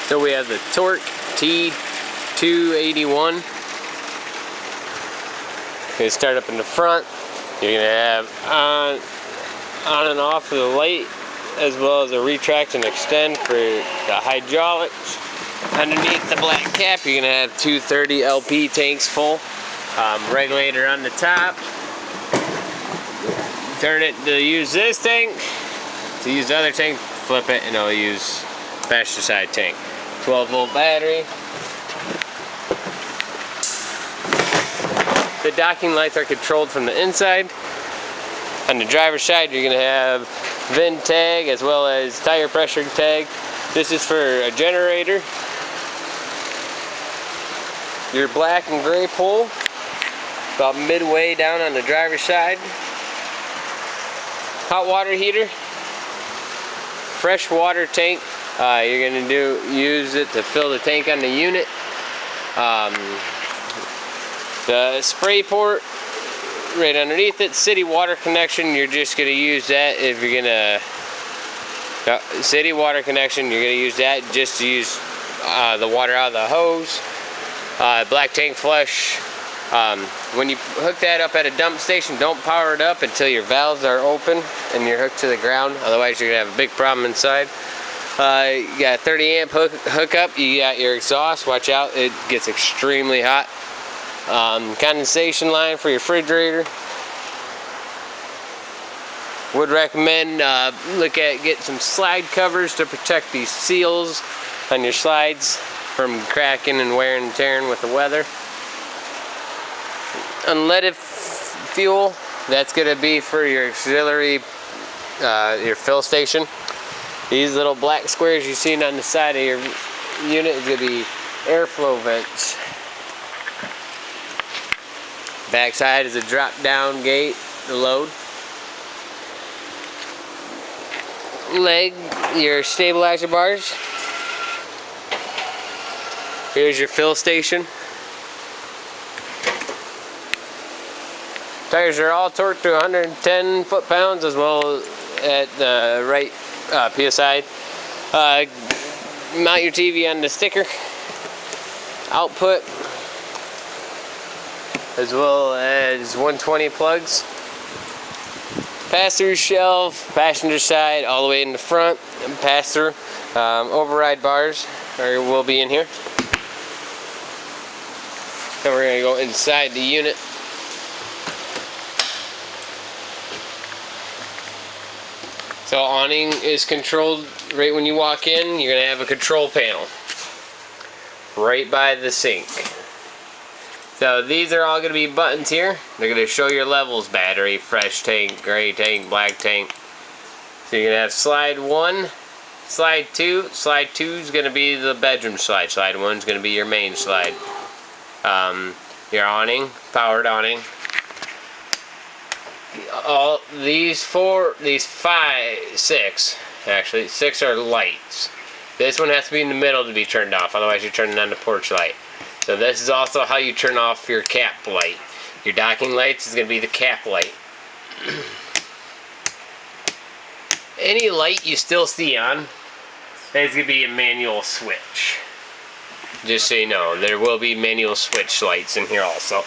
So we have the Torque T281. Gonna start up in the front. You're gonna have on and off of the light, as well as a retract and extend for the hydraulics. Underneath the black cap, you're gonna have 230 LP tanks full. Regulator on the top. Turn it to use this tank. To use the other tank, flip it and it'll use passenger side tank. 12-volt battery. The docking lights are controlled from the inside. On the driver's side, you're going to have VIN tag as well as tire pressure tag. This is for a generator. Your black and gray pole, about midway down on the driver's side. Hot water heater. Fresh water tank. You're going to use it to fill the tank on the unit. The spray port right underneath it. City water connection, you're just going to use that if you're going to city water connection, you're going to use that just to use the water out of the hose. Black tank flush. When you hook that up at a dump station, don't power it up until your valves are open and you're hooked to the ground. Otherwise, you're going to have a big problem inside. You got a 30 amp hookup. You got your exhaust. Watch out, it gets extremely hot. Condensation line for your refrigerator. Would recommend get some slide covers to protect these seals on your slides from cracking and wearing and tearing with the weather. Unleaded fuel, that's going to be for your auxiliary, your fill station. These little black squares you've seen on the side of your unit is going to be airflow vents. Backside is a drop down gate to load. Leg, your stabilizer bars. Here's your fill station. Tires are all torqued to 110 foot-pounds as well at the right PSI. Mount your TV on the sticker. Output, as well as 120 plugs. Pass-through shelf, passenger side, all the way in the front. And pass-through override bars will be in here. Then we're going to go inside the unit. So awning is controlled right when you walk in. You're going to have a control panel right by the sink. So these are all going to be buttons here. They're going to show your levels: battery, fresh tank, gray tank, black tank. So you're going to have slide 1, slide 2. Slide 2 is going to be the bedroom slide. Slide 1 is going to be your main slide. Your awning, powered awning. All these 6 are lights. This one has to be in the middle to be turned off, otherwise you're turning on the porch light. So this is also how you turn off your cap light. Your docking lights is going to be the cap light. Any light you still see on is going to be a manual switch. Just so you know, there will be manual switch lights in here also.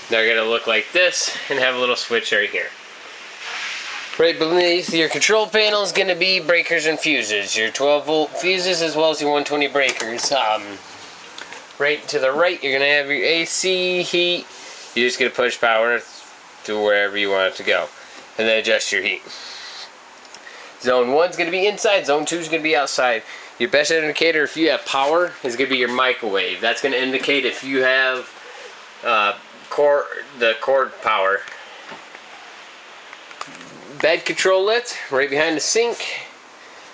They're going to look like this and have a little switch right here. Right beneath your control panel is going to be breakers and fuses. Your 12-volt fuses as well as your 120 breakers. Right to the right, you're going to have your AC, heat. You're just going to push power to wherever you want it to go. And then adjust your heat. Zone 1 is going to be inside. Zone 2 is going to be outside. Your best indicator if you have power is going to be your microwave. That's going to indicate if you have the cord power. Bed controllet right behind the sink.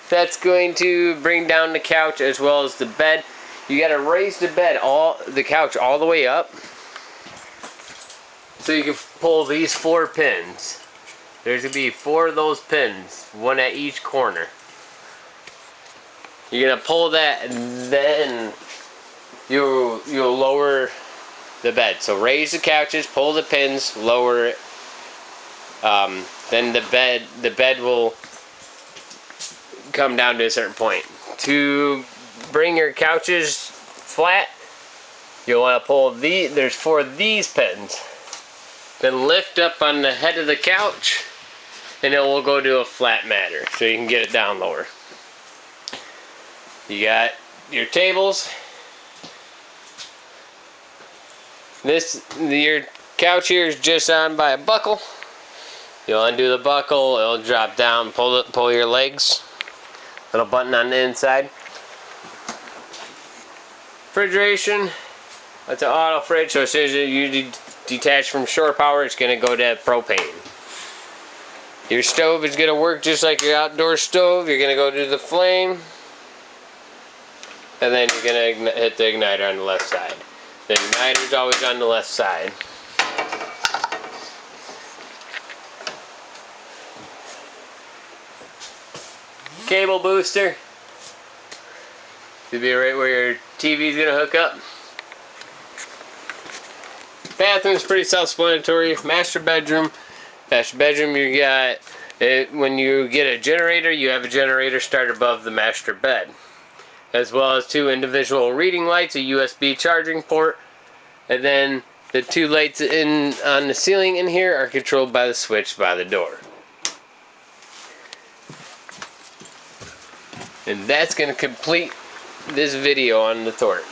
That's going to bring down the couch as well as the bed. You got to raise the couch all the way up so you can pull these 4 pins. There's going to be 4 of those pins, one at each corner. You're going to pull that and then you'll lower the bed. So raise the couches, pull the pins, lower it. Then the bed will come down to a certain point. To bring your couches flat, you'll want to pull there's 4 of these pins. Then lift up on the head of the couch, and it will go to a flat matter, so you can get it down lower. You got your tables. Your couch here is just on by a buckle. You'll undo the buckle, it'll drop down, pull your legs. Little button on the inside. Refrigeration. That's an auto fridge, so as soon as you detach from shore power, it's going to go to propane. Your stove is going to work just like your outdoor stove. You're going to go to the flame, and then you're going to hit the igniter on the left side. The igniter is always on the left side. Cable booster. Should be right where your TV is going to hook up. Bathroom's pretty self-explanatory. Master bedroom. Master bedroom, you got when you get a generator, you have a generator start above the master bed, as well as 2 individual reading lights, a USB charging port, and then the 2 lights on the ceiling in here are controlled by the switch by the door. And that's going to complete this video on the Torque.